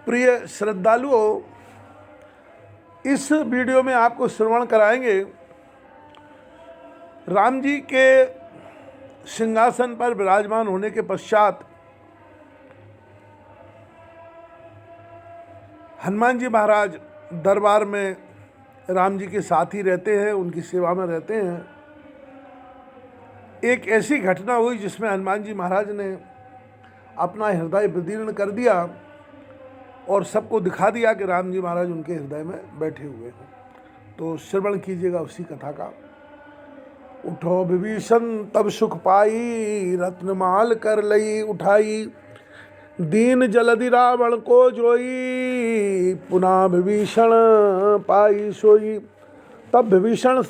प्रिय श्रद्धालुओं, इस वीडियो में आपको श्रवण कराएंगे राम जी के सिंहासन पर विराजमान होने के पश्चात हनुमान जी महाराज दरबार में राम जी के साथ ही रहते हैं, उनकी सेवा में रहते हैं। एक ऐसी घटना हुई जिसमें हनुमान जी महाराज ने अपना हृदय विदीर्ण कर दिया और सबको दिखा दिया कि राम जी महाराज उनके हृदय में बैठे हुए हैं। तो श्रवण कीजिएगा उसी कथा का। उठो विभीषण तब सुख पाई, रत्नमाल कर लई उठाई, दीन जलधि रावण को जोई, पुनः विभीषण पाई सोई। तब विभीषण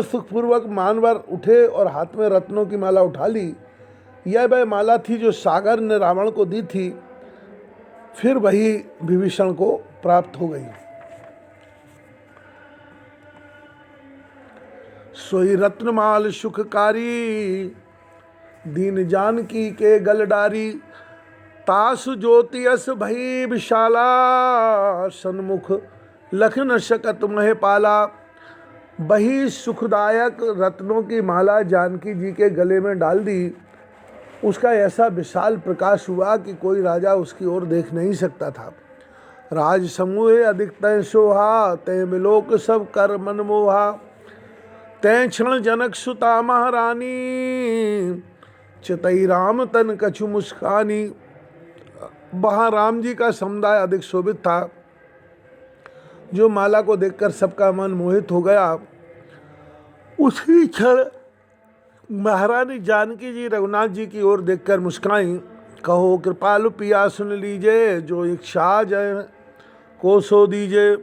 सुखपूर्वक मानवर उठे और हाथ में रत्नों की माला उठा ली। यह वह माला थी जो सागर ने रावण को दी थी, फिर वही विभीषण को प्राप्त हो गई। सोई रत्नमाल सुखकारी, दीन जानकी के गल डारी, तासु ज्योतियस भई विशाला, सन्मुख लखन शकत महे पाला। वही सुखदायक रत्नों की माला जानकी जी के गले में डाल दी। उसका ऐसा विशाल प्रकाश हुआ कि कोई राजा उसकी ओर देख नहीं सकता था। राज समूह अधिक तय सोहा, तय मिलोक सब कर मन मोहा। तय क्षण जनक सुता महारानी, चितई राम तन कछु मुस्कानी। वहाँ राम जी का समुदाय अधिक शोभित था, जो माला को देखकर सबका मन मोहित हो गया। उसी क्षण महारानी जानकी जी रघुनाथ जी की ओर देखकर मुस्काई। कहो कृपालु पिया सुन लीजिए, जो इच्छा जय को सो दीजिए।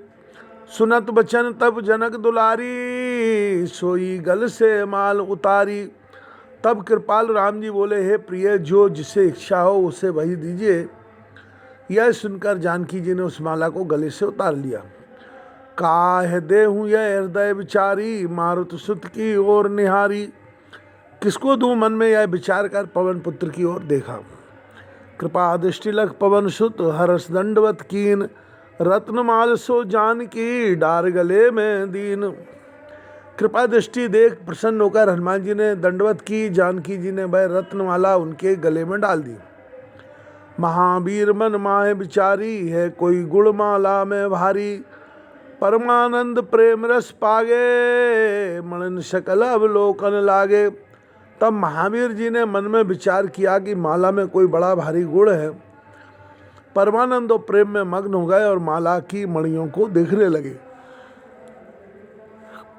सुनत बचन तब जनक दुलारी, सोई गल से माल उतारी। तब कृपाल राम जी बोले, हे प्रिय, जो जिसे इच्छा हो उसे वही दीजिए। यह सुनकर जानकी जी ने उस माला को गले से उतार लिया। काह देहूँ यह हृदय विचारी, मारुत सुत की ओर निहारी। किसको दूं मन में यह विचार कर पवन पुत्र की ओर देखा। कृपा दृष्टि लख पवन सुत, हरस दंडवत कीन। रत्नमाल सो जानकी, डार गले में दीन। कृपा दृष्टि देख प्रसन्न होकर हनुमान जी ने दंडवत की। जानकी जी ने वह रत्नमाला उनके गले में डाल दी। महावीर मन माहे विचारी, है कोई गुण माला में भारी। परमानंद प्रेम रस पागे, मणन सकल अवलोकन लागे। तब महावीर जी ने मन में विचार किया कि माला में कोई बड़ा भारी गुण है। परमानंद और प्रेम में मग्न हो गए और माला की मणियों को देखने लगे।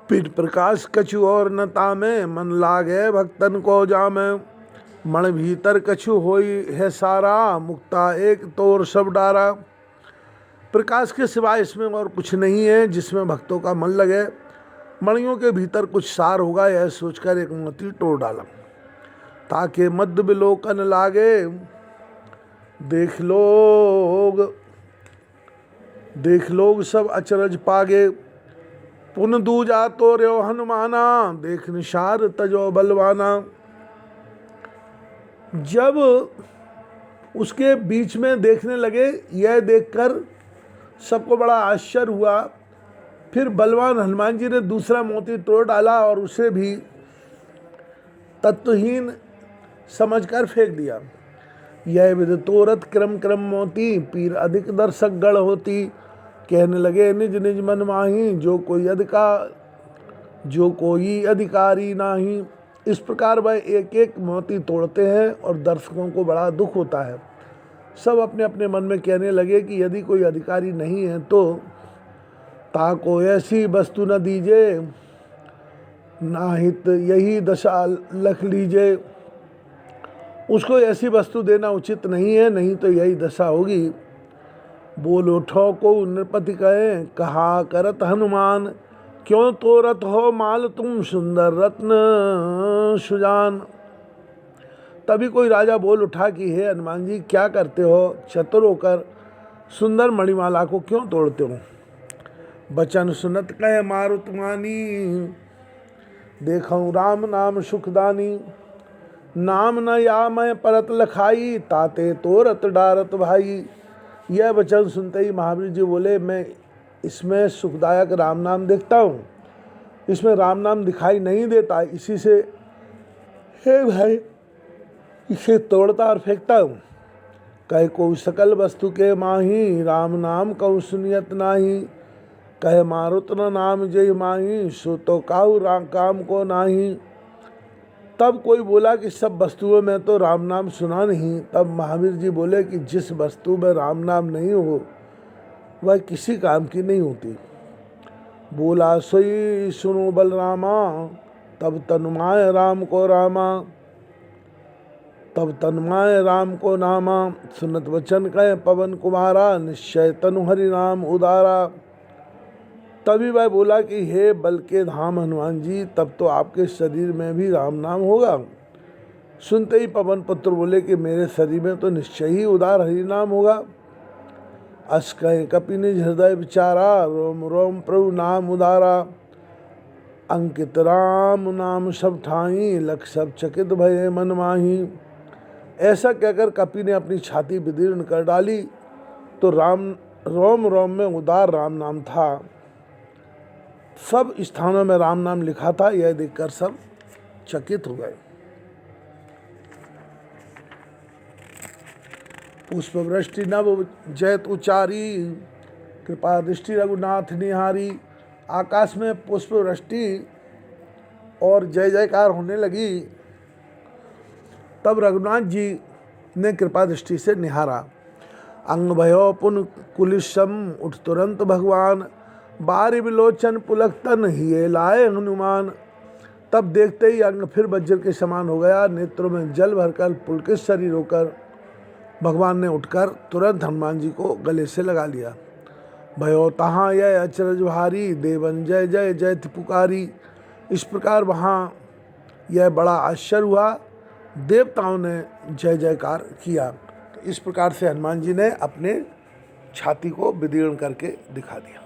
पीठ प्रकाश कछु और न तामे, मन लागे भक्तन को जामे। मण भीतर कछु होई है सारा, मुक्ता एक तोर सब डारा। प्रकाश के सिवाय इसमें और कुछ नहीं है जिसमें भक्तों का मन लगे। मणियों के भीतर कुछ सार होगा, यह सोचकर एक मोती तोड़ डाला, ताकि मध्य विलोकन लागे। देख लोग सब अचरज पागे। पुन दूजा तो र्यो हनुमाना, देख निशार तजो बलवाना। जब उसके बीच में देखने लगे, यह देखकर सबको बड़ा आश्चर्य हुआ। फिर बलवान हनुमान जी ने दूसरा मोती तोड़ डाला और उसे भी तत्वहीन समझकर फेंक दिया। यह विद तोरत क्रम क्रम मोती, पीर अधिक दर्शक गण होती। कहने लगे निज निज मन माही, जो कोई अधिकारी नाही। इस प्रकार वह एक एक मोती तोड़ते हैं और दर्शकों को बड़ा दुख होता है। सब अपने अपने मन में कहने लगे कि यदि कोई अधिकारी नहीं है तो ताको ऐसी वस्तु न दीजिए, नाहित यही दशा लख लीजिए। उसको ऐसी वस्तु देना उचित नहीं है, नहीं तो यही दशा होगी। बोल उठो को नृपति कहे, कहा करत हनुमान। क्यों तोरत हो माल तुम, सुंदर रत्न सुजान। तभी कोई राजा बोल उठा कि हे हनुमान जी, क्या करते हो? चतुर होकर सुंदर मणिमाला को क्यों तोड़ते हो? बचन सुनत कह मारुत मानी, देखऊँ राम नाम सुखदानी, नाम न या मैं परत लखाई, ताते तोरत डारत भाई। यह वचन सुनते ही महावीर जी बोले, मैं इसमें सुखदायक राम नाम देखता हूँ, इसमें राम नाम दिखाई नहीं देता, इसी से हे भाई इसे तोड़ता और फेंकता हूँ। कह को सकल वस्तु के माही, राम नाम कहु सुनियत नाही। कह मारुत न नाम जय माही, सो तो काहू राम काम को नाही। तब कोई बोला कि सब वस्तुओं में तो राम नाम सुना नहीं। तब महावीर जी बोले कि जिस वस्तु में राम नाम नहीं हो वह किसी काम की नहीं होती। बोला सोई सुनो बलरामा, तब तनुमाय राम को रामा, तब तन्माय राम को नामा। सुनत वचन कह पवन कुमारा, निश्चय तनु हरि नाम उदारा। तभी वह बोला कि हे बल के धाम हनुमान जी, तब तो आपके शरीर में भी राम नाम होगा। सुनते ही पवन पुत्र बोले कि मेरे शरीर में तो निश्चय ही उदार हरि नाम होगा। अस कह कपि निज हृदय विचारा, रोम रोम प्रभु नाम उदारा। अंकित राम नाम सब ठाई, लख सब चकित भये मन माही। ऐसा कहकर कपि ने अपनी छाती विदीर्ण कर डाली, तो राम रोम रोम में उदार राम नाम था। सब स्थानों में राम नाम लिखा था, यह देखकर सब चकित हो गए। पुष्पवृष्टि नव जयत उचारी, कृपा दृष्टि रघुनाथ निहारी। आकाश में पुष्पवृष्टि और जय जयकार होने लगी। तब रघुनाथ जी ने कृपा दृष्टि से निहारा। अंग भयो पुन कुलिशम, उठ तुरंत भगवान, बारि विलोचन पुलक तन हिये लाए हनुमान। तब देखते ही अंग फिर वज्र के समान हो गया, नेत्रों में जल भरकर पुलकित शरीर होकर भगवान ने उठकर तुरंत हनुमान जी को गले से लगा लिया। भयो तहाँ यह अचरज भारी, देवन जय जय जयति पुकारी। इस प्रकार वहाँ यह बड़ा आश्चर्य हुआ, देवताओं ने जय जयकार किया। तो इस प्रकार से हनुमान जी ने अपने छाती को विदीर्ण करके दिखा दिया।